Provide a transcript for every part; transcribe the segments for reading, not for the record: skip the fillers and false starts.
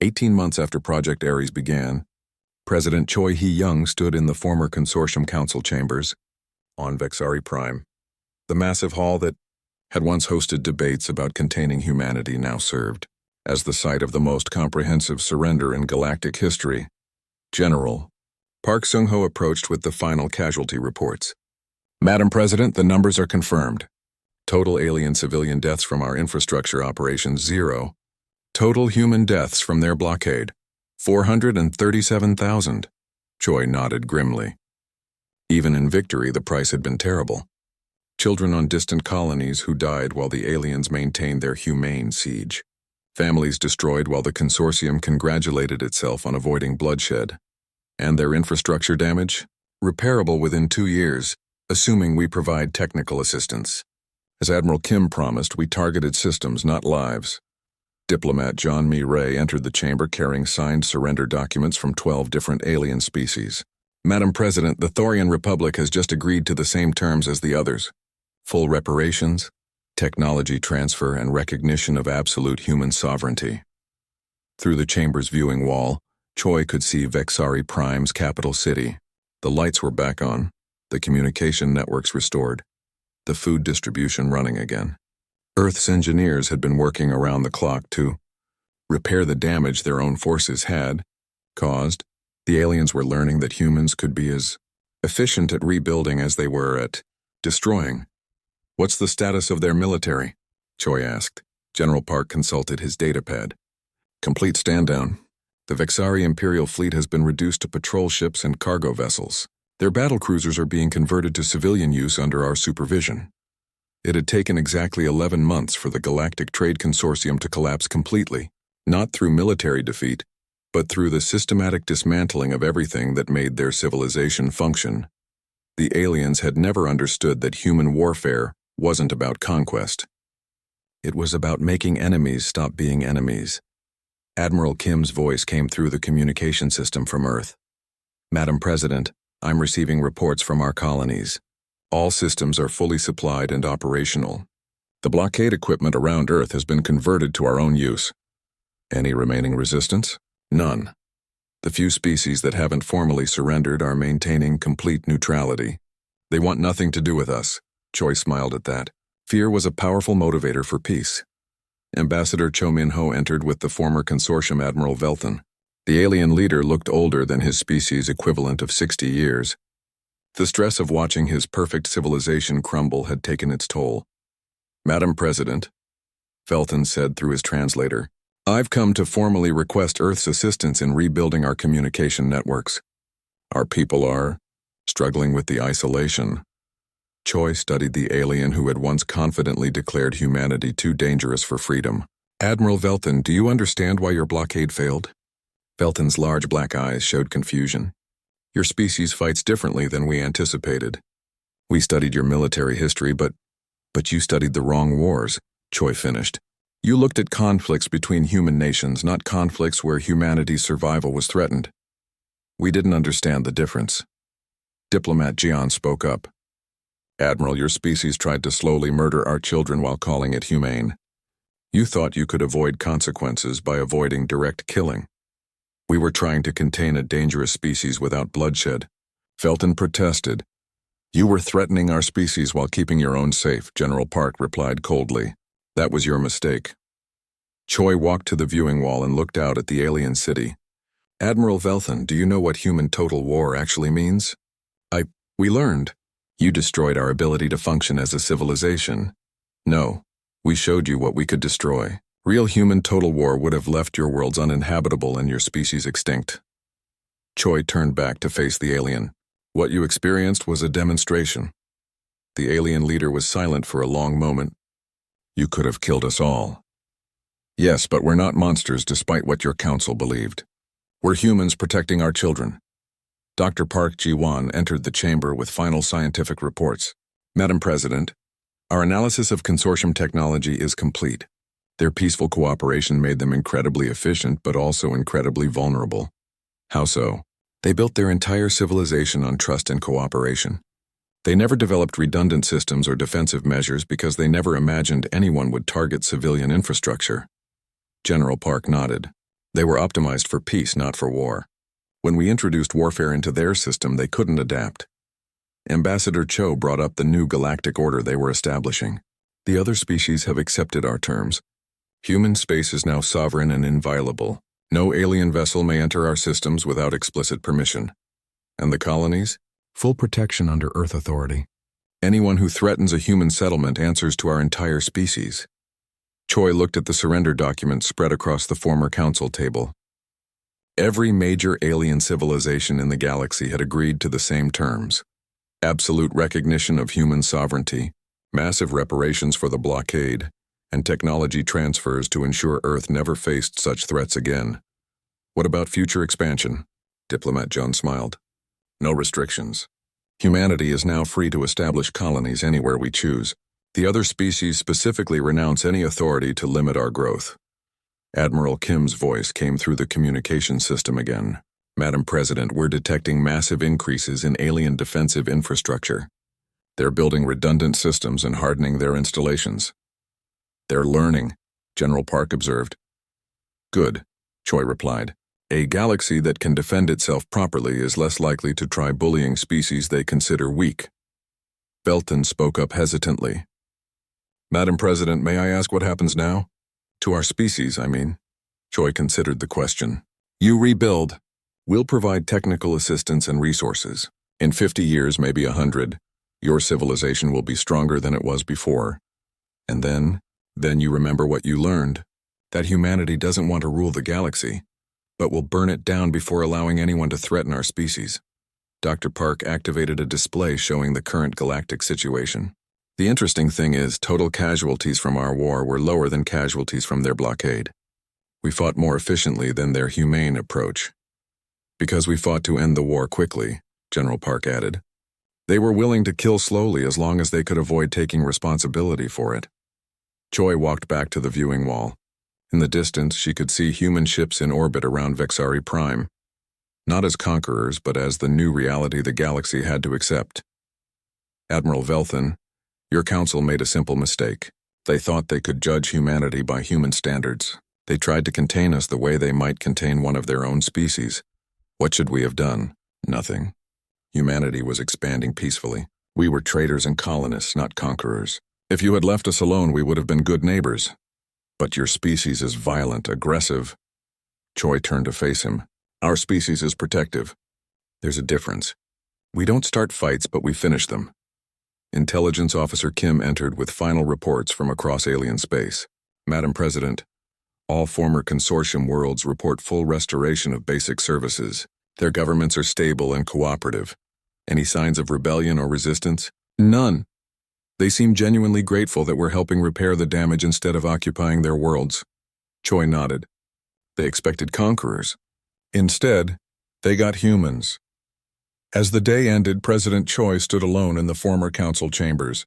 18 months after Project Ares began, President Choi Hee-young stood in the former Consortium Council chambers on Vexari Prime. The massive hall that had once hosted debates about containing humanity now served as the site of the most comprehensive surrender in galactic history. General Park Seung-ho approached with the final casualty reports. Madam President, the numbers are confirmed. Total alien civilian deaths from our infrastructure operations, 0. Total human deaths from their blockade, 437,000. Choi nodded grimly. Even in victory, the price had been terrible. Children on distant colonies who died while the aliens maintained their humane siege. Families destroyed while the Consortium congratulated itself on avoiding bloodshed. And their infrastructure damage? Repairable within 2 years, assuming we provide technical assistance. As Admiral Kim promised, we targeted systems, not lives. Diplomat John Mi Ray entered the chamber carrying signed surrender documents from 12 different alien species. Madam President, the Thorian Republic has just agreed to the same terms as the others. Full reparations, technology transfer, and recognition of absolute human sovereignty. Through the chamber's viewing wall, Choi could see Vexari Prime's capital city. The lights were back on, the communication networks restored, the food distribution running again. Earth's engineers had been working around the clock to repair the damage their own forces had caused. The aliens were learning that humans could be as efficient at rebuilding as they were at destroying. What's the status of their military? Choi asked. General Park consulted his datapad. Complete stand-down. The Vexari Imperial fleet has been reduced to patrol ships and cargo vessels. Their battlecruisers are being converted to civilian use under our supervision. It had taken exactly 11 months for the Galactic Trade Consortium to collapse completely, not through military defeat, but through the systematic dismantling of everything that made their civilization function. The aliens had never understood that human warfare wasn't about conquest. It was about making enemies stop being enemies. Admiral Kim's voice came through the communication system from Earth. Madam President, I'm receiving reports from our colonies. All systems are fully supplied and operational. The blockade equipment around Earth has been converted to our own use. Any remaining resistance? None. The few species that haven't formally surrendered are maintaining complete neutrality. They want nothing to do with us. Choi smiled at that. Fear was a powerful motivator for peace. Ambassador Cho Min-ho entered with the former Consortium Admiral Velton. The alien leader looked older than his species' equivalent of 60 years. The stress of watching his perfect civilization crumble had taken its toll. Madam President, Velton said through his translator, I've come to formally request Earth's assistance in rebuilding our communication networks. Our people are struggling with the isolation. Choi studied the alien who had once confidently declared humanity too dangerous for freedom. Admiral Velton, do you understand why your blockade failed? Velton's large black eyes showed confusion. Your species fights differently than we anticipated. We studied your military history, but you studied the wrong wars, Choi finished. You looked at conflicts between human nations, not conflicts where humanity's survival was threatened. We didn't understand the difference. Diplomat Jian spoke up. Admiral, your species tried to slowly murder our children while calling it humane. You thought you could avoid consequences by avoiding direct killing. We were trying to contain a dangerous species without bloodshed. Velton protested. You were threatening our species while keeping your own safe, General Park replied coldly. That was your mistake. Choi walked to the viewing wall and looked out at the alien city. Admiral Velton, do you know what human total war actually means? We learned. You destroyed our ability to function as a civilization. No, we showed you what we could destroy. Real human total war would have left your worlds uninhabitable and your species extinct. Choi turned back to face the alien. What you experienced was a demonstration. The alien leader was silent for a long moment. You could have killed us all. Yes, but we're not monsters despite what your council believed. We're humans protecting our children. Dr. Park Ji-won entered the chamber with final scientific reports. Madam President, our analysis of consortium technology is complete. Their peaceful cooperation made them incredibly efficient but also incredibly vulnerable. How so? They built their entire civilization on trust and cooperation. They never developed redundant systems or defensive measures because they never imagined anyone would target civilian infrastructure. General Park nodded. They were optimized for peace, not for war. When we introduced warfare into their system, they couldn't adapt. Ambassador Cho brought up the new galactic order they were establishing. The other species have accepted our terms. Human space is now sovereign and inviolable. No alien vessel may enter our systems without explicit permission. And the colonies? Full protection under Earth authority. Anyone who threatens a human settlement answers to our entire species. Choi looked at the surrender documents spread across the former council table. Every major alien civilization in the galaxy had agreed to the same terms. Absolute recognition of human sovereignty, massive reparations for the blockade, and technology transfers to ensure Earth never faced such threats again. What about future expansion? Diplomat Joan smiled. No restrictions. Humanity is now free to establish colonies anywhere we choose. The other species specifically renounce any authority to limit our growth. Admiral Kim's voice came through the communication system again. Madam President, we're detecting massive increases in alien defensive infrastructure. They're building redundant systems and hardening their installations. They're learning, General Park observed. Good, Choi replied. A galaxy that can defend itself properly is less likely to try bullying species they consider weak. Belton spoke up hesitantly. Madam President, may I ask what happens now? To our species, I mean. Choi considered the question. You rebuild. We'll provide technical assistance and resources. In 50 years, maybe 100, your civilization will be stronger than it was before. And then you remember what you learned, that humanity doesn't want to rule the galaxy, but will burn it down before allowing anyone to threaten our species. Dr. Park activated a display showing the current galactic situation. The interesting thing is, total casualties from our war were lower than casualties from their blockade. We fought more efficiently than their humane approach. Because we fought to end the war quickly, General Park added. They were willing to kill slowly as long as they could avoid taking responsibility for it. Choi walked back to the viewing wall. In the distance, she could see human ships in orbit around Vexari Prime. Not as conquerors, but as the new reality the galaxy had to accept. Admiral Velthan, your council made a simple mistake. They thought they could judge humanity by human standards. They tried to contain us the way they might contain one of their own species. What should we have done? Nothing. Humanity was expanding peacefully. We were traders and colonists, not conquerors. If you had left us alone, we would have been good neighbors. But your species is violent, aggressive. Choi turned to face him. Our species is protective. There's a difference. We don't start fights, but we finish them. Intelligence Officer Kim entered with final reports from across alien space. Madam President, all former consortium worlds report full restoration of basic services. Their governments are stable and cooperative. Any signs of rebellion or resistance? None. They seem genuinely grateful that we're helping repair the damage instead of occupying their worlds. Choi nodded. They expected conquerors. Instead, they got humans. As the day ended, President Choi stood alone in the former council chambers.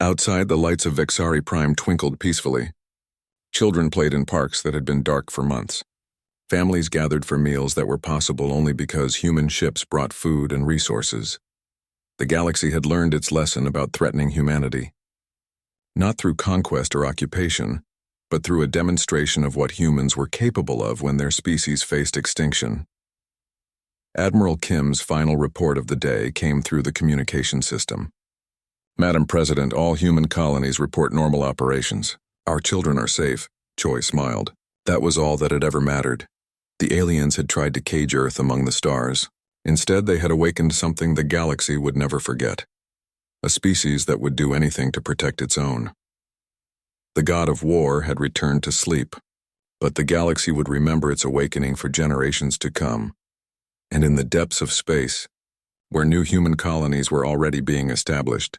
Outside, the lights of Vexari Prime twinkled peacefully. Children played in parks that had been dark for months. Families gathered for meals that were possible only because human ships brought food and resources. The galaxy had learned its lesson about threatening humanity. Not through conquest or occupation, but through a demonstration of what humans were capable of when their species faced extinction. Admiral Kim's final report of the day came through the communication system. Madam President, all human colonies report normal operations. Our children are safe, Choi smiled. That was all that had ever mattered. The aliens had tried to cage Earth among the stars. Instead, they had awakened something the galaxy would never forget. A species that would do anything to protect its own. The god of war had returned to sleep, but the galaxy would remember its awakening for generations to come. And in the depths of space, where new human colonies were already being established,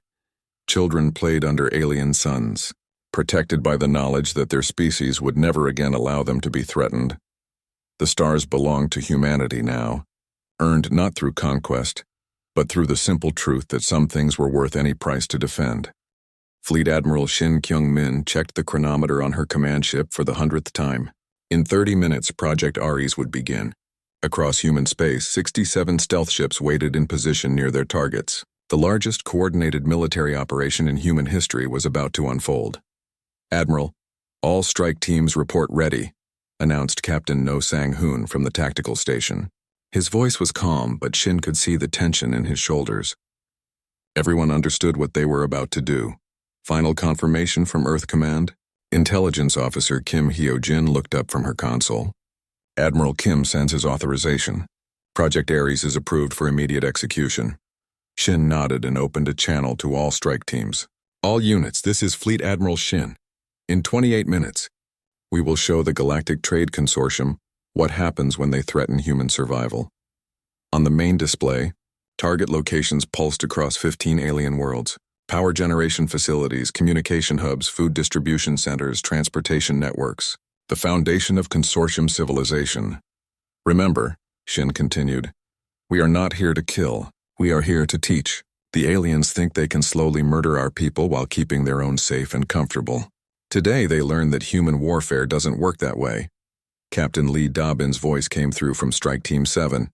children played under alien suns, protected by the knowledge that their species would never again allow them to be threatened. The stars belonged to humanity now, earned not through conquest, but through the simple truth that some things were worth any price to defend. Fleet Admiral Shin Kyung-min checked the chronometer on her command ship for the 100th time. In 30 minutes, Project Ares would begin. Across human space, 67 stealth ships waited in position near their targets. The largest coordinated military operation in human history was about to unfold. Admiral, all strike teams report ready. announced Captain No Sang-hoon from the tactical station. His voice was calm, but Shin could see the tension in his shoulders. Everyone understood what they were about to do. Final confirmation from Earth Command? Intelligence Officer Kim Hyo-jin looked up from her console. Admiral Kim sends his authorization. Project Ares is approved for immediate execution. Shin nodded and opened a channel to all strike teams. All units, this is Fleet Admiral Shin. In 28 minutes, we will show the Galactic Trade Consortium what happens when they threaten human survival. On the main display, target locations pulsed across 15 alien worlds. Power generation facilities, communication hubs, food distribution centers, transportation networks. The foundation of consortium civilization. Remember, Shin continued, we are not here to kill. We are here to teach. The aliens think they can slowly murder our people while keeping their own safe and comfortable. Today they learned that human warfare doesn't work that way. Captain Lee Dobbin's voice came through from Strike Team 7.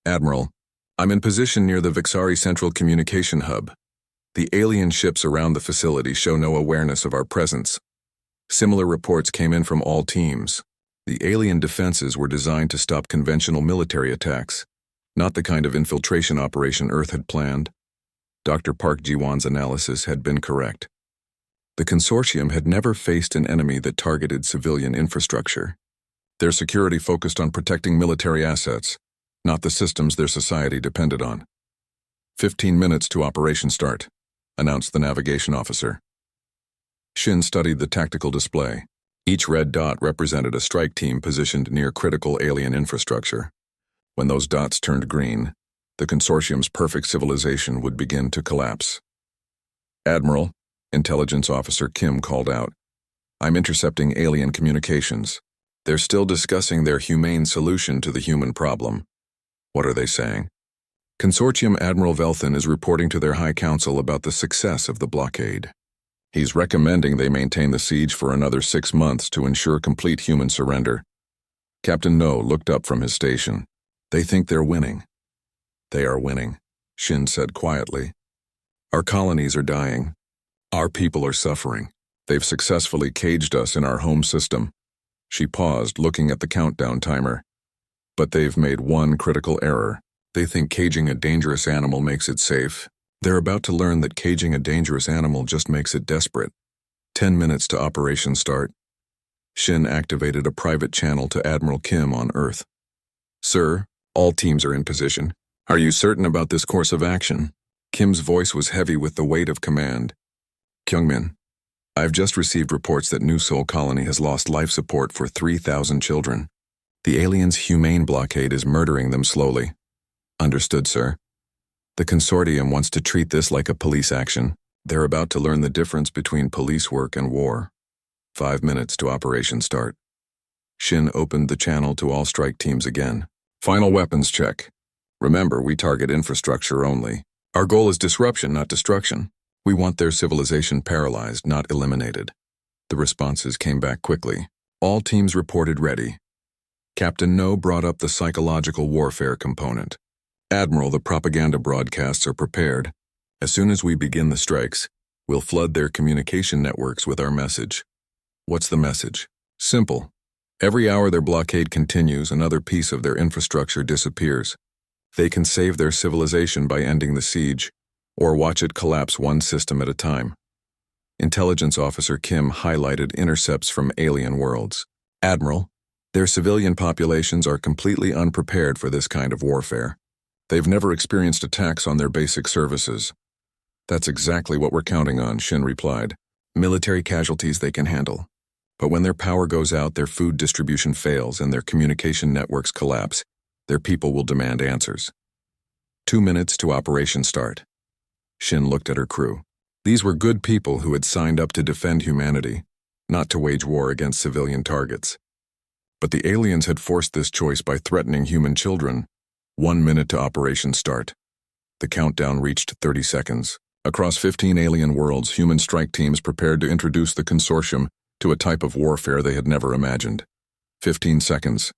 Admiral, I'm in position near the Vixari Central Communication Hub. The alien ships around the facility show no awareness of our presence. Similar reports came in from all teams. The alien defenses were designed to stop conventional military attacks, not the kind of infiltration operation Earth had planned. Dr. Park Ji-won's analysis had been correct. The consortium had never faced an enemy that targeted civilian infrastructure. Their security focused on protecting military assets, not the systems their society depended on. 15 minutes to operation start, announced the navigation officer. Shin studied the tactical display. Each red dot represented a strike team positioned near critical alien infrastructure. When those dots turned green, the consortium's perfect civilization would begin to collapse. Admiral, Intelligence Officer Kim called out, I'm intercepting alien communications. They're still discussing their humane solution to the human problem. What are they saying? Consortium Admiral Velthan is reporting to their High Council about the success of the blockade. He's recommending they maintain the siege for another 6 months to ensure complete human surrender. Captain No looked up from his station. They think they're winning. They are winning, Shin said quietly. Our colonies are dying. Our people are suffering. They've successfully caged us in our home system. She paused, looking at the countdown timer. But they've made one critical error. They think caging a dangerous animal makes it safe. They're about to learn that caging a dangerous animal just makes it desperate. 10 minutes to operation start. Shin activated a private channel to Admiral Kim on Earth. Sir, all teams are in position. Are you certain about this course of action? Kim's voice was heavy with the weight of command. Kyungmin, I've just received reports that New Seoul Colony has lost life support for 3,000 children. The aliens' humane blockade is murdering them slowly. Understood, sir. The consortium wants to treat this like a police action. They're about to learn the difference between police work and war. 5 minutes to operation start. Shin opened the channel to all strike teams again. Final weapons check. Remember, we target infrastructure only. Our goal is disruption, not destruction. We want their civilization paralyzed, not eliminated. The responses came back quickly. All teams reported ready. Captain No brought up the psychological warfare component. Admiral, the propaganda broadcasts are prepared. As soon as we begin the strikes, we'll flood their communication networks with our message. What's the message? Simple. Every hour their blockade continues, another piece of their infrastructure disappears. They can save their civilization by ending the siege, or watch it collapse one system at a time. Intelligence Officer Kim highlighted intercepts from alien worlds. Admiral, their civilian populations are completely unprepared for this kind of warfare. They've never experienced attacks on their basic services. That's exactly what we're counting on, Shin replied. Military casualties they can handle. But when their power goes out, their food distribution fails, and their communication networks collapse, their people will demand answers. 2 minutes to operation start. Shin looked at her crew. These were good people who had signed up to defend humanity, not to wage war against civilian targets. But the aliens had forced this choice by threatening human children. 1 minute to operation start. The countdown reached 30 seconds. Across 15 alien worlds, human strike teams prepared to introduce the consortium to a type of warfare they had never imagined. 15 seconds.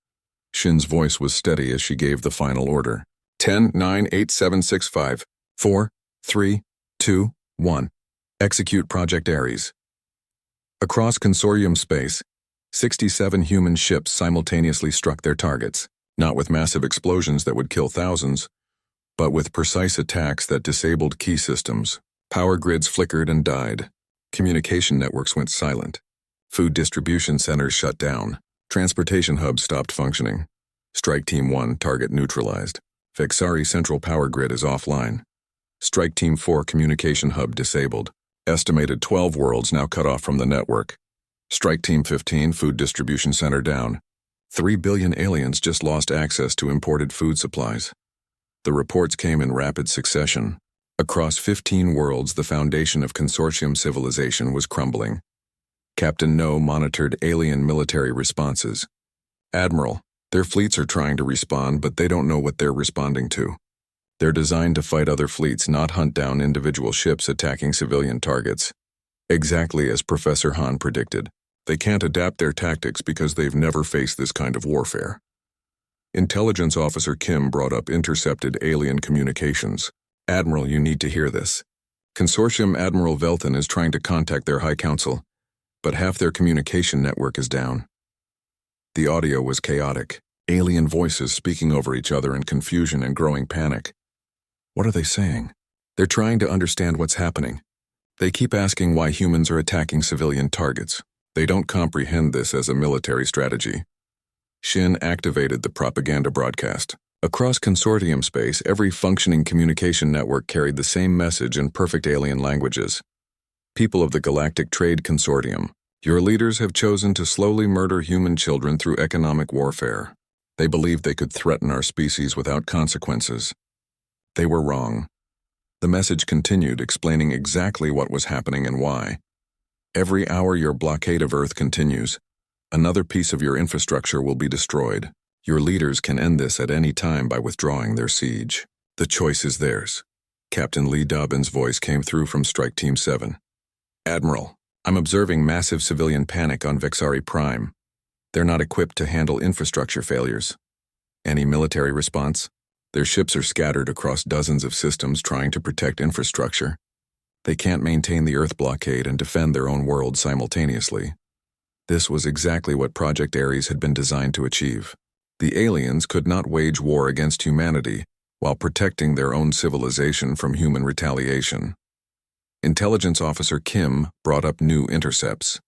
Shin's voice was steady as she gave the final order. 10, 9, 8, 7, 6, 5, 4, 3, 2, 1. Execute Project Ares. Across consortium space, 67 human ships simultaneously struck their targets, not with massive explosions that would kill thousands, but with precise attacks that disabled key systems. Power grids flickered and died. Communication networks went silent. Food distribution centers shut down. Transportation hubs stopped functioning. Strike Team 1 target neutralized. Vexari Central Power Grid is offline. Strike Team 4 communication hub disabled. Estimated 12 worlds now cut off from the network. Strike Team 15 food distribution center down. 3 billion aliens just lost access to imported food supplies. The reports came in rapid succession. Across 15 worlds, the foundation of consortium civilization was crumbling. Captain No monitored alien military responses. Admiral, their fleets are trying to respond, but they don't know what they're responding to. They're designed to fight other fleets, not hunt down individual ships attacking civilian targets. Exactly as Professor Han predicted. They can't adapt their tactics because they've never faced this kind of warfare. Intelligence Officer Kim brought up intercepted alien communications. Admiral, you need to hear this. Consortium Admiral Velthan is trying to contact their High Council, but half their communication network is down. The audio was chaotic. Alien voices speaking over each other in confusion and growing panic. What are they saying? They're trying to understand what's happening. They keep asking why humans are attacking civilian targets. They don't comprehend this as a military strategy. Shin activated the propaganda broadcast. Across consortium space, every functioning communication network carried the same message in perfect alien languages. People of the Galactic Trade Consortium, your leaders have chosen to slowly murder human children through economic warfare. They believed they could threaten our species without consequences. They were wrong. The message continued, explaining exactly what was happening and why. Every hour your blockade of Earth continues, another piece of your infrastructure will be destroyed. Your leaders can end this at any time by withdrawing their siege. The choice is theirs. Captain Lee Dobbin's voice came through from Strike Team 7. Admiral, I'm observing massive civilian panic on Vexari Prime. They're not equipped to handle infrastructure failures. Any military response? Their ships are scattered across dozens of systems trying to protect infrastructure. They can't maintain the Earth blockade and defend their own world simultaneously. This was exactly what Project Ares had been designed to achieve. The aliens could not wage war against humanity while protecting their own civilization from human retaliation. Intelligence Officer Kim brought up new intercepts.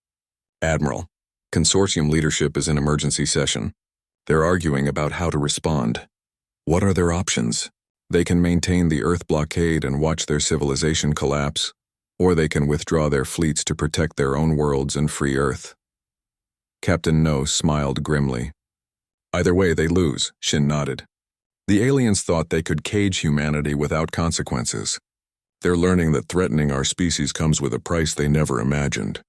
Admiral, Consortium leadership is in emergency session. They're arguing about how to respond. What are their options? They can maintain the Earth blockade and watch their civilization collapse, or they can withdraw their fleets to protect their own worlds and free Earth. Captain No smiled grimly. Either way, they lose, Shin nodded. The aliens thought they could cage humanity without consequences. They're learning that threatening our species comes with a price they never imagined.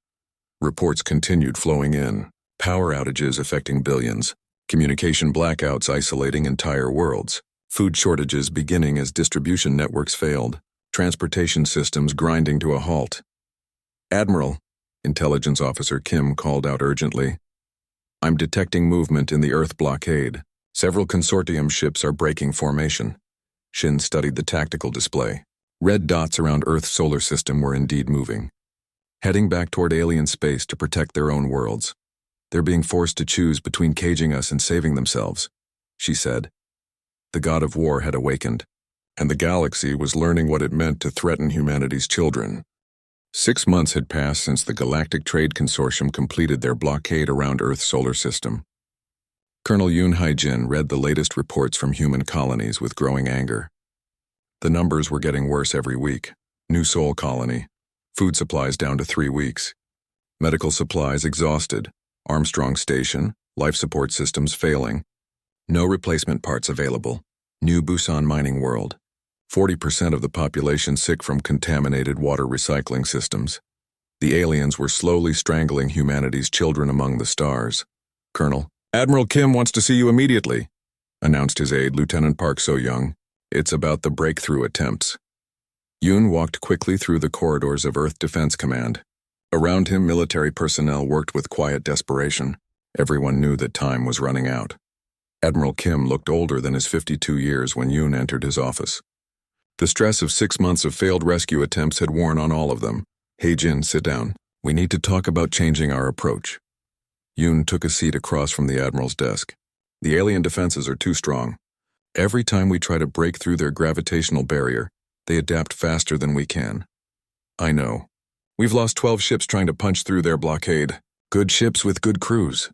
Reports continued flowing in. Power outages affecting billions. Communication blackouts isolating entire worlds. Food shortages beginning as distribution networks failed. Transportation systems grinding to a halt. Admiral, Intelligence Officer Kim called out urgently. I'm detecting movement in the Earth blockade. Several consortium ships are breaking formation. Shin studied the tactical display. Red dots around Earth's solar system were indeed moving, heading back toward alien space to protect their own worlds. They're being forced to choose between caging us and saving themselves, she said. The god of war had awakened, and the galaxy was learning what it meant to threaten humanity's children. 6 months had passed since the Galactic Trade Consortium completed their blockade around Earth's solar system. Colonel Yoon Hae-jin read the latest reports from human colonies with growing anger. The numbers were getting worse every week. New Sol colony. Food supplies down to 3 weeks. Medical supplies exhausted. Armstrong Station. Life support systems failing. No replacement parts available. New Busan mining world. 40% of the population sick from contaminated water recycling systems. The aliens were slowly strangling humanity's children among the stars. Colonel, Admiral Kim wants to see you immediately, announced his aide, Lieutenant Park So-young. It's about the breakthrough attempts. Yoon walked quickly through the corridors of Earth Defense Command. Around him, military personnel worked with quiet desperation. Everyone knew that time was running out. Admiral Kim looked older than his 52 years when Yoon entered his office. The stress of 6 months of failed rescue attempts had worn on all of them. Hae-jin, sit down. We need to talk about changing our approach. Yoon took a seat across from the Admiral's desk. The alien defenses are too strong. Every time we try to break through their gravitational barrier, they adapt faster than we can. I know. We've lost 12 ships trying to punch through their blockade. Good ships with good crews.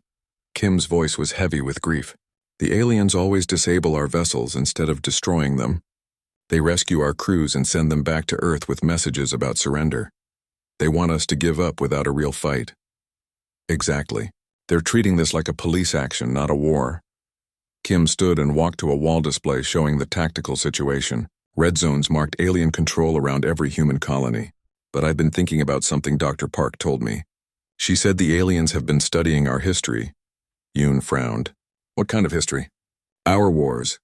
Kim's voice was heavy with grief. The aliens always disable our vessels instead of destroying them. They rescue our crews and send them back to Earth with messages about surrender. They want us to give up without a real fight. Exactly. They're treating this like a police action, not a war. Kim stood and walked to a wall display showing the tactical situation. Red zones marked alien control around every human colony. But I've been thinking about something Dr. Park told me. She said the aliens have been studying our history. Yoon frowned. What kind of history? Our wars.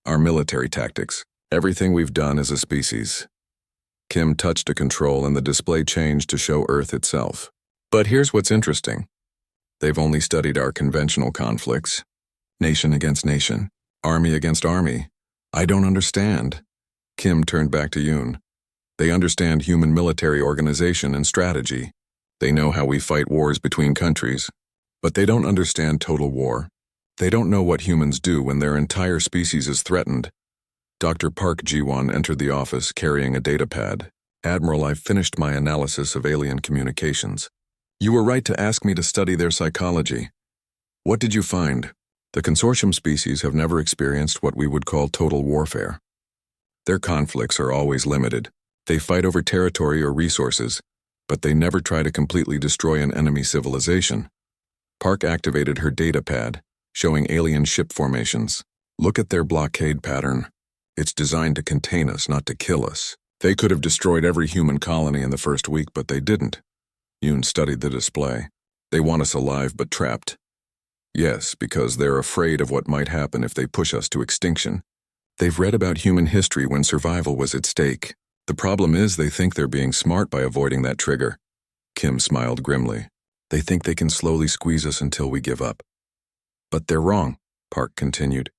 Our military tactics. Everything we've done as a species. Kim touched a control and the display changed to show Earth itself. But here's what's interesting. They've only studied our conventional conflicts. Nation against nation. Army against army. I don't understand. Kim turned back to Yoon. They understand human military organization and strategy. They know how we fight wars between countries. But they don't understand total war. They don't know what humans do when their entire species is threatened. Dr. Park Ji-won entered the office carrying a data pad. Admiral, I've finished my analysis of alien communications. You were right to ask me to study their psychology. What did you find? The consortium species have never experienced what we would call total warfare. Their conflicts are always limited. They fight over territory or resources, but they never try to completely destroy an enemy civilization. Park activated her data pad, showing alien ship formations. Look at their blockade pattern. It's designed to contain us, not to kill us. They could have destroyed every human colony in the first week, but they didn't. Yoon studied the display. They want us alive but trapped. Yes, because they're afraid of what might happen if they push us to extinction. They've read about human history when survival was at stake. The problem is they think they're being smart by avoiding that trigger. Kim smiled grimly. They think they can slowly squeeze us until we give up. But they're wrong, Park continued.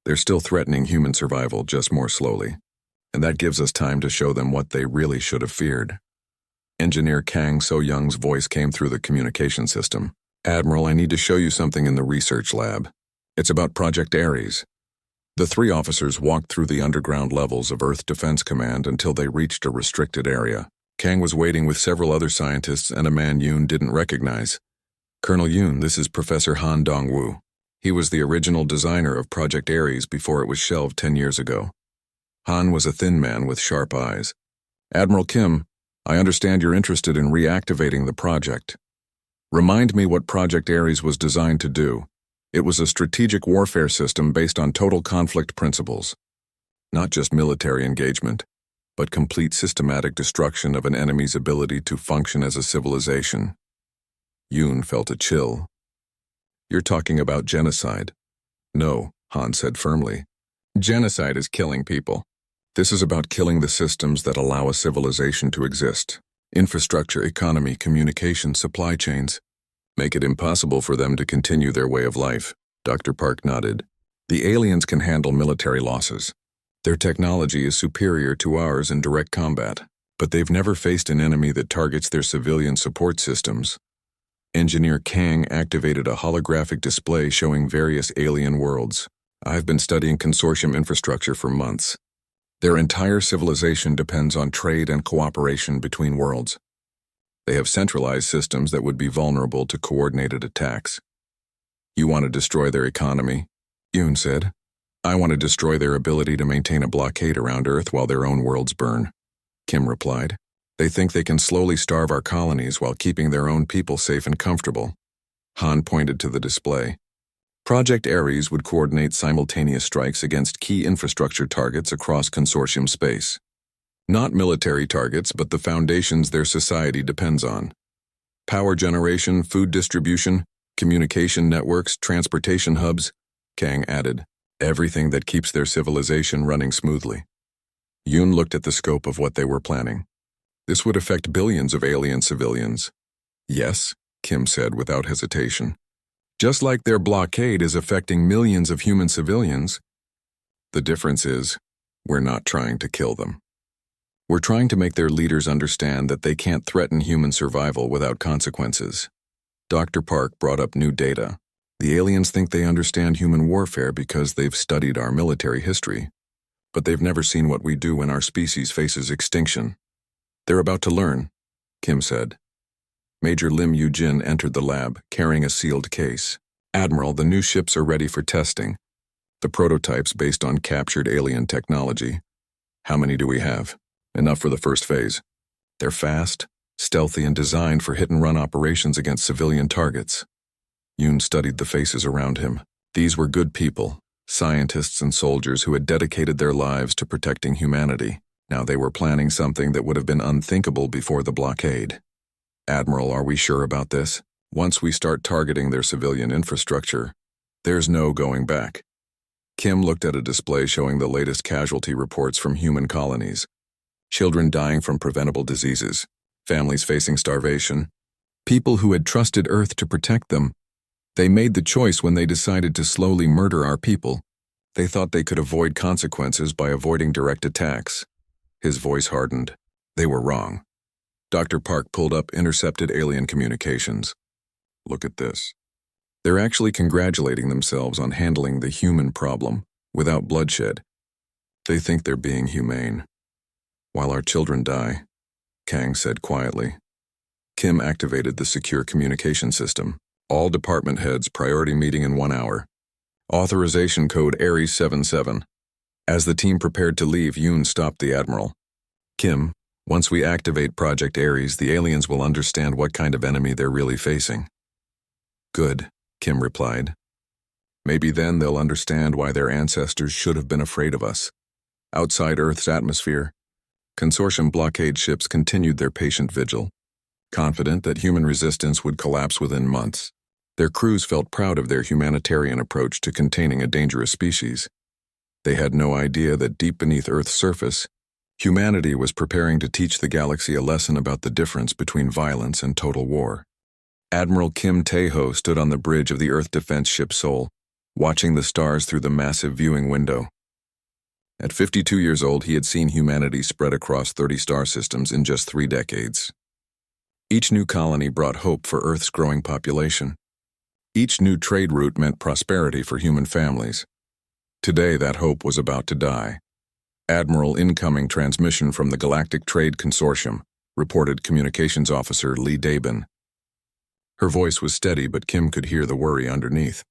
They're still threatening human survival, just more slowly. And that gives us time to show them what they really should have feared. Engineer Kang So-young's voice came through the communication system. Admiral, I need to show you something in the research lab. It's about Project Ares. The three officers walked through the underground levels of Earth Defense Command until they reached a restricted area. Kang was waiting with several other scientists and a man Yoon didn't recognize. Colonel Yoon, this is Professor Han Dong-woo. He was the original designer of Project Ares before it was shelved 10 years ago. Han was a thin man with sharp eyes. Admiral Kim, I understand you're interested in reactivating the project. Remind me what Project Ares was designed to do. It was a strategic warfare system based on total conflict principles. Not just military engagement, but complete systematic destruction of an enemy's ability to function as a civilization. Yoon felt a chill. You're talking about genocide. No, Han said firmly. Genocide is killing people. This is about killing the systems that allow a civilization to exist. Infrastructure, economy, communication, supply chains. Make it impossible for them to continue their way of life. Dr. Park nodded. The aliens can handle military losses. Their technology is superior to ours in direct combat, but they've never faced an enemy that targets their civilian support systems. Engineer Kang activated a holographic display showing various alien worlds. I've been studying consortium infrastructure for months. Their entire civilization depends on trade and cooperation between worlds. They have centralized systems that would be vulnerable to coordinated attacks. You want to destroy their economy? Yoon said. I want to destroy their ability to maintain a blockade around Earth while their own worlds burn. Kim replied. They think they can slowly starve our colonies while keeping their own people safe and comfortable. Han pointed to the display. Project Ares would coordinate simultaneous strikes against key infrastructure targets across consortium space. Not military targets, but the foundations their society depends on. Power generation, food distribution, communication networks, transportation hubs, Kang added. Everything that keeps their civilization running smoothly. Yoon looked at the scope of what they were planning. This would affect billions of alien civilians. Yes, Kim said without hesitation. Just like their blockade is affecting millions of human civilians. The difference is, we're not trying to kill them. We're trying to make their leaders understand that they can't threaten human survival without consequences. Dr. Park brought up new data. The aliens think they understand human warfare because they've studied our military history, but they've never seen what we do when our species faces extinction. They're about to learn, Kim said. Major Lim Yu-jin entered the lab, carrying a sealed case. Admiral, the new ships are ready for testing. The prototypes based on captured alien technology. How many do we have? Enough for the first phase. They're fast, stealthy, and designed for hit-and-run operations against civilian targets. Yoon studied the faces around him. These were good people, scientists and soldiers who had dedicated their lives to protecting humanity. Now they were planning something that would have been unthinkable before the blockade. Admiral, are we sure about this? Once we start targeting their civilian infrastructure, there's no going back. Kim looked at a display showing the latest casualty reports from human colonies. Children dying from preventable diseases, families facing starvation, people who had trusted Earth to protect them. They made the choice when they decided to slowly murder our people. They thought they could avoid consequences by avoiding direct attacks. His voice hardened. They were wrong. Dr. Park pulled up intercepted alien communications. Look at this. They're actually congratulating themselves on handling the human problem without bloodshed. They think they're being humane. While our children die, Kang said quietly. Kim activated the secure communication system. All department heads priority meeting in 1 hour. Authorization code Ares 77. As the team prepared to leave, Yoon stopped the Admiral. Kim, once we activate Project Ares, the aliens will understand what kind of enemy they're really facing. Good, Kim replied. Maybe then they'll understand why their ancestors should have been afraid of us. Outside Earth's atmosphere, consortium blockade ships continued their patient vigil, confident that human resistance would collapse within months. Their crews felt proud of their humanitarian approach to containing a dangerous species. They had no idea that deep beneath Earth's surface, humanity was preparing to teach the galaxy a lesson about the difference between violence and total war. Admiral Kim Tae-ho stood on the bridge of the Earth defense ship Seoul, watching the stars through the massive viewing window. At 52 years old, he had seen humanity spread across 30 star systems in just 3 decades. Each new colony brought hope for Earth's growing population. Each new trade route meant prosperity for human families. Today, that hope was about to die. Admiral, incoming transmission from the Galactic Trade Consortium, reported Communications Officer Lee Dabin. Her voice was steady, but Kim could hear the worry underneath.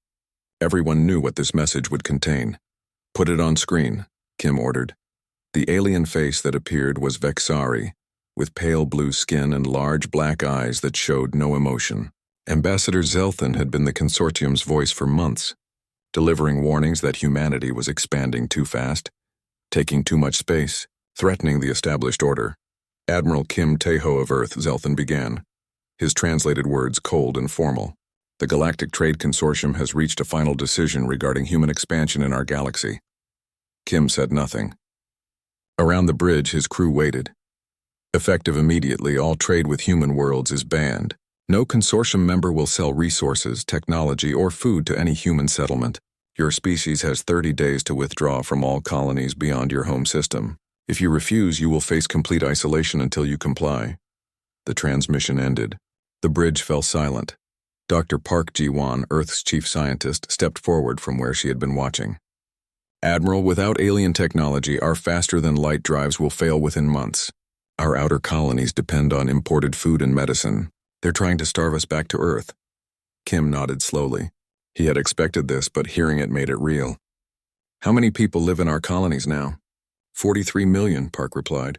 Everyone knew what this message would contain. Put it on screen, Kim ordered. The alien face that appeared was Vexari, with pale blue skin and large black eyes that showed no emotion. Ambassador Zelthan had been the consortium's voice for months, delivering warnings that humanity was expanding too fast, taking too much space, threatening the established order. Admiral Kim Tae-ho of Earth, Zelthan began, his translated words cold and formal. The Galactic Trade Consortium has reached a final decision regarding human expansion in our galaxy. Kim said nothing. Around the bridge, his crew waited. Effective immediately, all trade with human worlds is banned. No consortium member will sell resources, technology, or food to any human settlement. Your species has 30 days to withdraw from all colonies beyond your home system. If you refuse, you will face complete isolation until you comply. The transmission ended. The bridge fell silent. Dr. Park Ji-won, Earth's chief scientist, stepped forward from where she had been watching. Admiral, without alien technology, our faster-than-light drives will fail within months. Our outer colonies depend on imported food and medicine. They're trying to starve us back to Earth. Kim nodded slowly. He had expected this, but hearing it made it real. How many people live in our colonies now? 43 million, Park replied.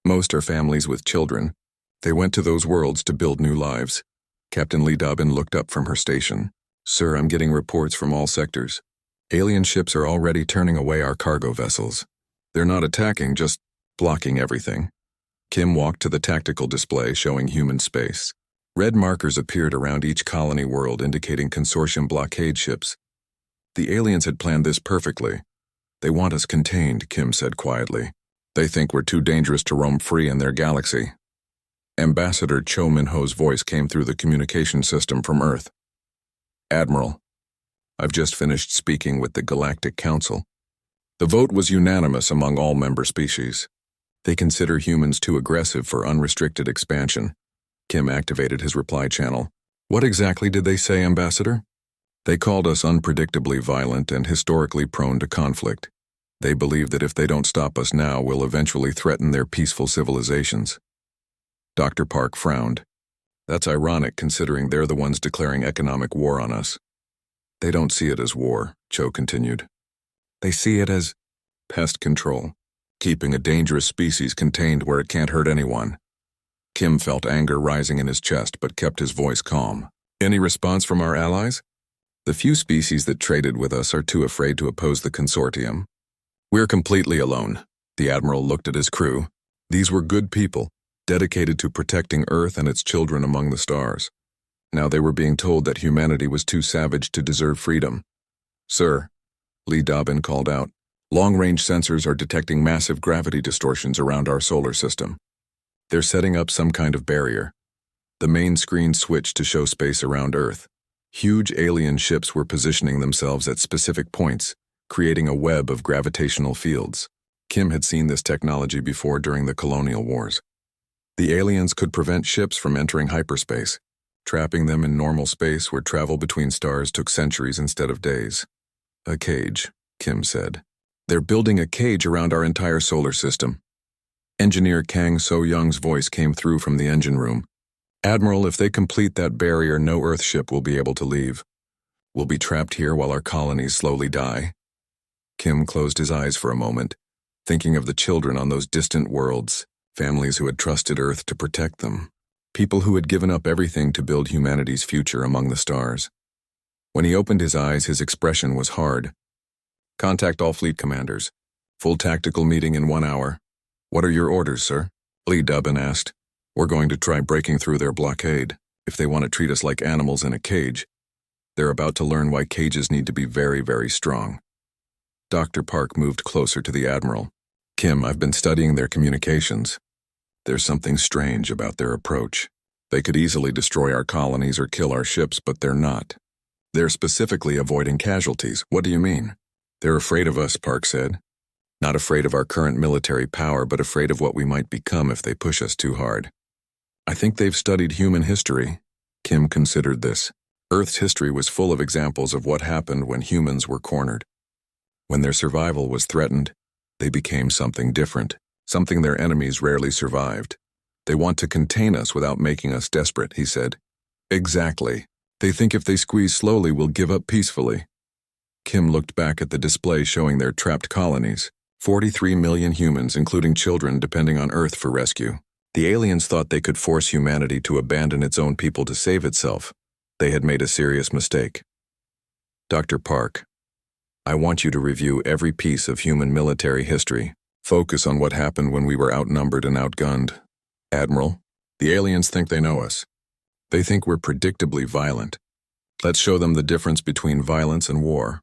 Most are families with children. They went to those worlds to build new lives. Captain Lee Dobbin looked up from her station. Sir, I'm getting reports from all sectors. Alien ships are already turning away our cargo vessels. They're not attacking, just blocking everything. Kim walked to the tactical display showing human space. Red markers appeared around each colony world indicating consortium blockade ships. The aliens had planned this perfectly. They want us contained, Kim said quietly. They think we're too dangerous to roam free in their galaxy. Ambassador Cho Min-ho's voice came through the communication system from Earth. Admiral, I've just finished speaking with the Galactic Council. The vote was unanimous among all member species. They consider humans too aggressive for unrestricted expansion. Kim activated his reply channel. What exactly did they say, Ambassador? They called us unpredictably violent and historically prone to conflict. They believe that if they don't stop us now, we'll eventually threaten their peaceful civilizations. Dr. Park frowned. That's ironic considering they're the ones declaring economic war on us. They don't see it as war, Cho continued. They see it as pest control, keeping a dangerous species contained where it can't hurt anyone. Kim felt anger rising in his chest but kept his voice calm. Any response from our allies? The few species that traded with us are too afraid to oppose the consortium. We're completely alone. The Admiral looked at his crew. These were good people, dedicated to protecting Earth and its children among the stars. Now they were being told that humanity was too savage to deserve freedom. Sir, Lee Dobbin called out, long-range sensors are detecting massive gravity distortions around our solar system. They're setting up some kind of barrier. The main screen switched to show space around Earth. Huge alien ships were positioning themselves at specific points, creating a web of gravitational fields. Kim had seen this technology before during the colonial wars. The aliens could prevent ships from entering hyperspace, trapping them in normal space where travel between stars took centuries instead of days. A cage, Kim said. They're building a cage around our entire solar system. Engineer Kang So-young's voice came through from the engine room. Admiral, if they complete that barrier, no Earth ship will be able to leave. We'll be trapped here while our colonies slowly die. Kim closed his eyes for a moment, thinking of the children on those distant worlds, families who had trusted Earth to protect them, people who had given up everything to build humanity's future among the stars. When he opened his eyes, his expression was hard. Contact all fleet commanders. Full tactical meeting in 1 hour. What are your orders, sir? Lee Dobbin asked. We're going to try breaking through their blockade, if they want to treat us like animals in a cage. They're about to learn why cages need to be very, very strong. Dr. Park moved closer to the Admiral. Kim, I've been studying their communications. There's something strange about their approach. They could easily destroy our colonies or kill our ships, but they're not. They're specifically avoiding casualties. What do you mean? They're afraid of us, Park said. Not afraid of our current military power, but afraid of what we might become if they push us too hard. I think they've studied human history. Kim considered this. Earth's history was full of examples of what happened when humans were cornered. When their survival was threatened, they became something different, something their enemies rarely survived. They want to contain us without making us desperate, he said. Exactly. They think if they squeeze slowly, we'll give up peacefully. Kim looked back at the display showing their trapped colonies. 43 million humans, including children, depending on Earth for rescue. The aliens thought they could force humanity to abandon its own people to save itself. They had made a serious mistake. Dr. Park, I want you to review every piece of human military history. Focus on what happened when we were outnumbered and outgunned. Admiral, the aliens think they know us. They think we're predictably violent. Let's show them the difference between violence and war.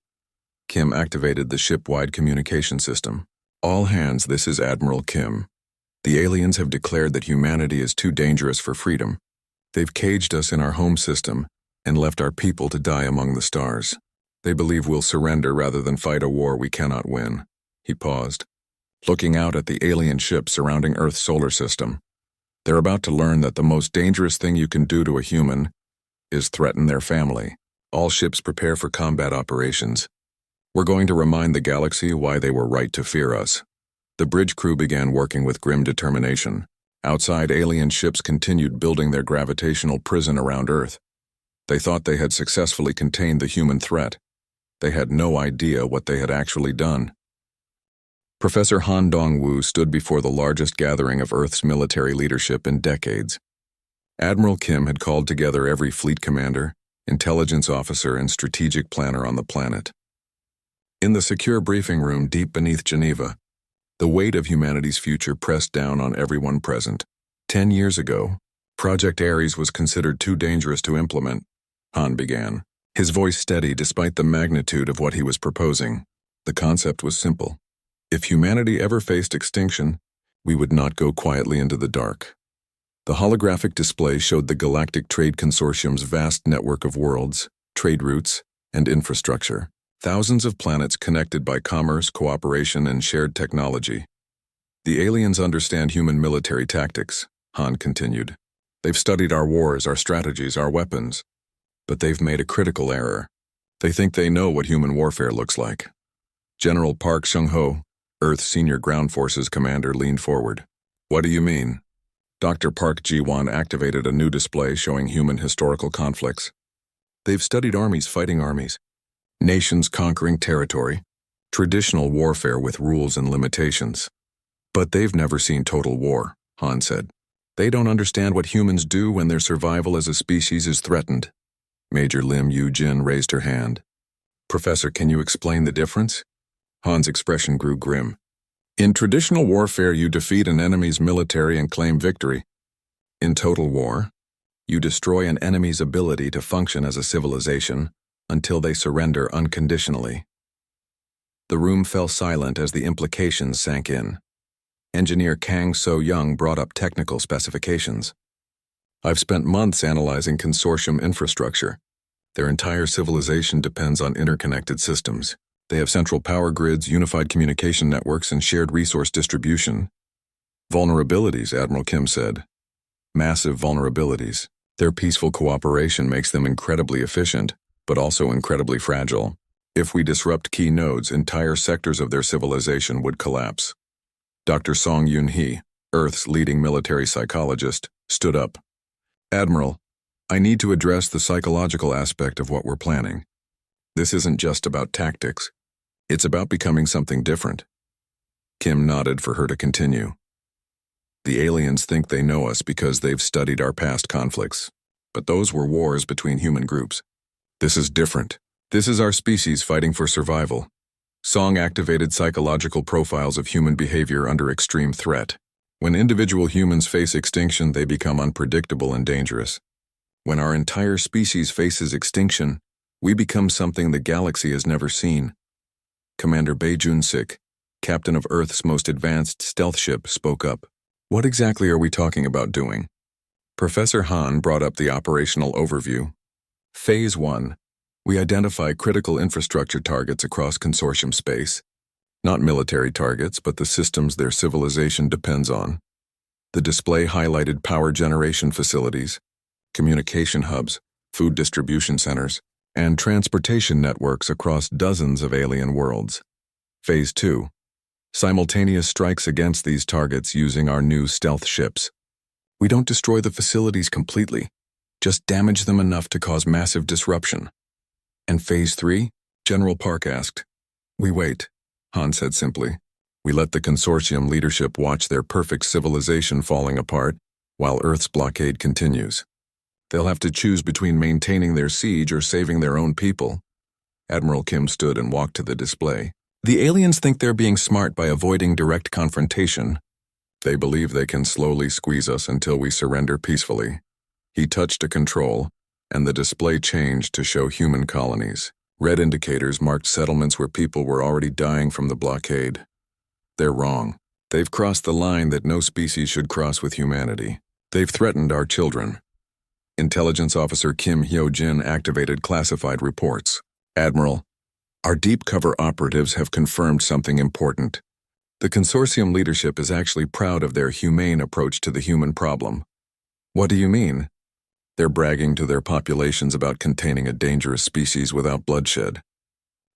Kim activated the ship-wide communication system. All hands, this is Admiral Kim. The aliens have declared that humanity is too dangerous for freedom. They've caged us in our home system and left our people to die among the stars. They believe we'll surrender rather than fight a war we cannot win. He paused, looking out at the alien ships surrounding Earth's solar system. They're about to learn that the most dangerous thing you can do to a human is threaten their family. All ships prepare for combat operations. We're going to remind the galaxy why they were right to fear us. The bridge crew began working with grim determination. Outside, alien ships continued building their gravitational prison around Earth. They thought they had successfully contained the human threat. They had no idea what they had actually done. Professor Han Dong-Wu stood before the largest gathering of Earth's military leadership in decades. Admiral Kim had called together every fleet commander, intelligence officer, and strategic planner on the planet. In the secure briefing room deep beneath Geneva, the weight of humanity's future pressed down on everyone present. 10 years ago, Project Ares was considered too dangerous to implement, Han began, his voice steady despite the magnitude of what he was proposing. The concept was simple. If humanity ever faced extinction, we would not go quietly into the dark. The holographic display showed the Galactic Trade Consortium's vast network of worlds, trade routes, and infrastructure. Thousands of planets connected by commerce, cooperation, and shared technology. The aliens understand human military tactics, Han continued. They've studied our wars, our strategies, our weapons. But they've made a critical error. They think they know what human warfare looks like. General Park Chung-ho, Earth's senior ground forces commander, leaned forward. What do you mean? Dr. Park Ji-won activated a new display showing human historical conflicts. They've studied armies fighting armies, nations conquering territory, traditional warfare with rules and limitations. But they've never seen total war, Han said. They don't understand what humans do when their survival as a species is threatened. Major Lim Yu-jin raised her hand. Professor, can you explain the difference? Han's expression grew grim. In traditional warfare, you defeat an enemy's military and claim victory. In total war, you destroy an enemy's ability to function as a civilization until they surrender unconditionally. The room fell silent as the implications sank in. Engineer Kang So-young brought up technical specifications. I've spent months analyzing consortium infrastructure. Their entire civilization depends on interconnected systems. They have central power grids, unified communication networks, and shared resource distribution. Vulnerabilities, Admiral Kim said. Massive vulnerabilities. Their peaceful cooperation makes them incredibly efficient, but also incredibly fragile. If we disrupt key nodes, entire sectors of their civilization would collapse. Dr. Song Yun-hee, Earth's leading military psychologist, stood up. Admiral, I need to address the psychological aspect of what we're planning. This isn't just about tactics. It's about becoming something different. Kim nodded for her to continue. The aliens think they know us because they've studied our past conflicts. But those were wars between human groups. This is different. This is our species fighting for survival. Song activated psychological profiles of human behavior under extreme threat. When individual humans face extinction, they become unpredictable and dangerous. When our entire species faces extinction, we become something the galaxy has never seen. Commander Bae Jun-sik, captain of Earth's most advanced stealth ship, spoke up. What exactly are we talking about doing? Professor Han brought up the operational overview. Phase 1. We identify critical infrastructure targets across consortium space. Not military targets, but the systems their civilization depends on. The display highlighted power generation facilities, communication hubs, food distribution centers, and transportation networks across dozens of alien worlds. Phase 2. Simultaneous strikes against these targets using our new stealth ships. We don't destroy the facilities completely, just damage them enough to cause massive disruption. And Phase 3? General Park asked. We wait, Han said simply. We let the consortium leadership watch their perfect civilization falling apart while Earth's blockade continues. They'll have to choose between maintaining their siege or saving their own people. Admiral Kim stood and walked to the display. The aliens think they're being smart by avoiding direct confrontation. They believe they can slowly squeeze us until we surrender peacefully. He touched a control, and the display changed to show human colonies. Red indicators marked settlements where people were already dying from the blockade. They're wrong. They've crossed the line that no species should cross with humanity. They've threatened our children. Intelligence Officer Kim Hyo-jin activated classified reports. Admiral, our deep cover operatives have confirmed something important. The consortium leadership is actually proud of their humane approach to the human problem. What do you mean? They're bragging to their populations about containing a dangerous species without bloodshed.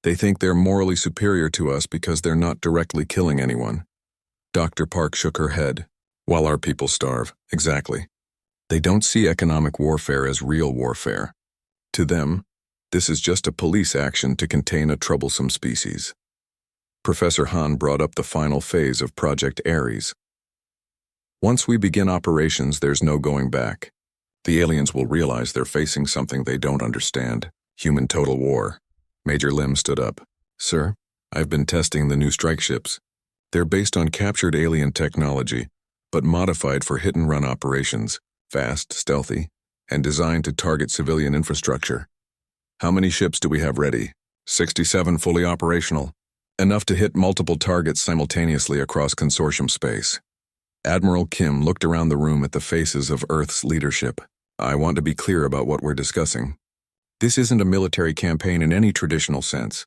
They think they're morally superior to us because they're not directly killing anyone. Dr. Park shook her head. While our people starve, exactly. They don't see economic warfare as real warfare. To them, this is just a police action to contain a troublesome species. Professor Han brought up the final phase of Project Ares. Once we begin operations, there's no going back. The aliens will realize they're facing something they don't understand, human total war. Major Lim stood up. Sir, I've been testing the new strike ships. They're based on captured alien technology, but modified for hit-and-run operations, fast, stealthy, and designed to target civilian infrastructure. How many ships do we have ready? 67 fully operational. Enough to hit multiple targets simultaneously across consortium space. Admiral Kim looked around the room at the faces of Earth's leadership. I want to be clear about what we're discussing. This isn't a military campaign in any traditional sense.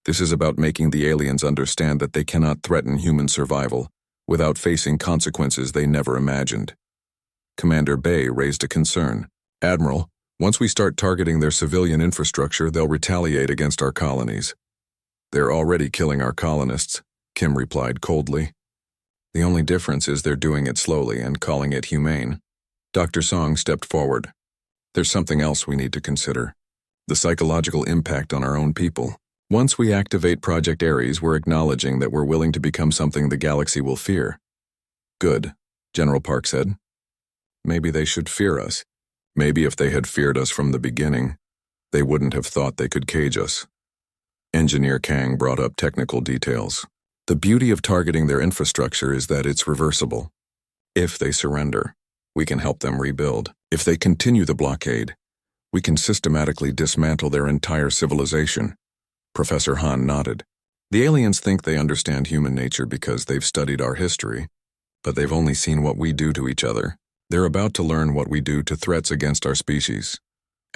This is about making the aliens understand that they cannot threaten human survival without facing consequences they never imagined. Commander Bae raised a concern. Admiral, Once we start targeting their civilian infrastructure, they'll retaliate against our colonies. They're already killing our colonists, Kim replied coldly. The only difference is they're doing it slowly and calling it humane. Dr. Song stepped forward. There's something else we need to consider. The psychological impact on our own people. Once we activate Project Ares, we're acknowledging that we're willing to become something the galaxy will fear. Good, General Park said. Maybe they should fear us. Maybe if they had feared us from the beginning, they wouldn't have thought they could cage us. Engineer Kang brought up technical details. The beauty of targeting their infrastructure is that it's reversible. If they surrender, we can help them rebuild. If they continue the blockade, we can systematically dismantle their entire civilization. Professor Han nodded. The aliens think they understand human nature because they've studied our history, but they've only seen what we do to each other. They're about to learn what we do to threats against our species.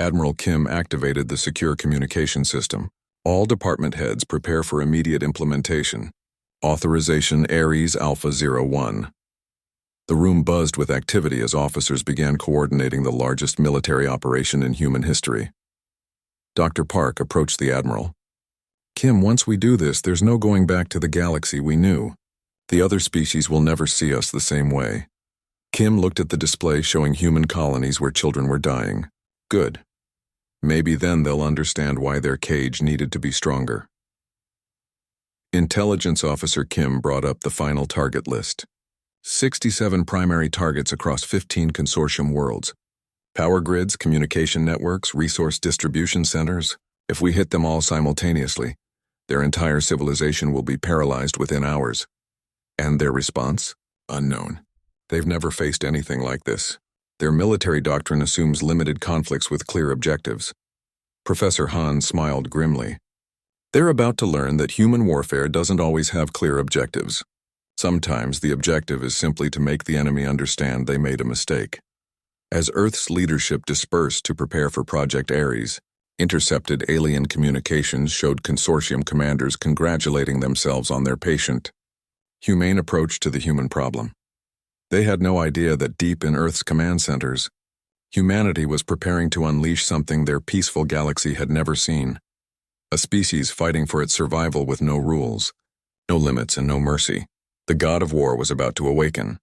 Admiral Kim activated the secure communication system. All department heads prepare for immediate implementation. Authorization Ares Alpha 01. The room buzzed with activity as officers began coordinating the largest military operation in human history. Dr. Park approached the Admiral. Kim, once we do this, there's no going back to the galaxy we knew. The other species will never see us the same way. Kim looked at the display showing human colonies where children were dying. Good. Maybe then they'll understand why their cage needed to be stronger. Intelligence Officer Kim brought up the final target list. 67 primary targets across 15 consortium worlds. Power grids, communication networks, resource distribution centers. If we hit them all simultaneously, their entire civilization will be paralyzed within hours. And their response? Unknown. They've never faced anything like this. Their military doctrine assumes limited conflicts with clear objectives. Professor Han smiled grimly. They're about to learn that human warfare doesn't always have clear objectives. Sometimes the objective is simply to make the enemy understand they made a mistake. As Earth's leadership dispersed to prepare for Project Ares, intercepted alien communications showed consortium commanders congratulating themselves on their patient, humane approach to the human problem. They had no idea that deep in Earth's command centers, humanity was preparing to unleash something their peaceful galaxy had never seen. A species fighting for its survival with no rules, no limits, and no mercy. The god of war was about to awaken.